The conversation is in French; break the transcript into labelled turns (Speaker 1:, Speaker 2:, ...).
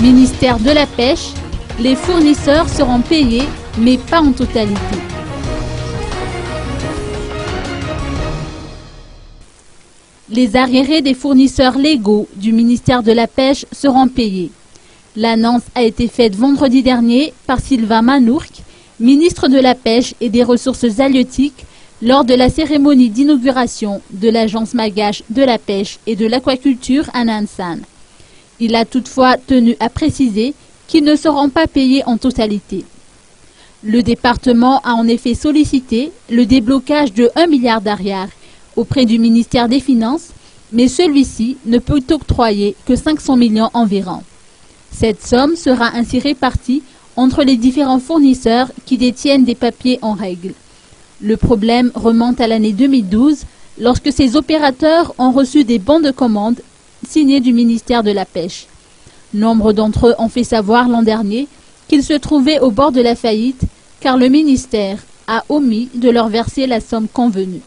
Speaker 1: Ministère de la Pêche, les fournisseurs seront payés, mais pas en totalité. Les arriérés des fournisseurs légaux du ministère de la Pêche seront payés. L'annonce a été faite vendredi dernier par Sylvain Manourque, ministre de la Pêche et des Ressources halieutiques, lors de la cérémonie d'inauguration de l'agence malgache de la pêche et de l'aquaculture à Nansan. Il a toutefois tenu à préciser qu'ils ne seront pas payés en totalité. Le département a en effet sollicité le déblocage de 1 milliard d'arrières auprès du ministère des Finances, mais celui-ci ne peut octroyer que 500 millions environ. Cette somme sera ainsi répartie entre les différents fournisseurs qui détiennent des papiers en règle. Le problème remonte à l'année 2012, lorsque ces opérateurs ont reçu des bons de commande signés du ministère de la Pêche. Nombre d'entre eux ont fait savoir l'an dernier qu'ils se trouvaient au bord de la faillite, car le ministère a omis de leur verser la somme convenue.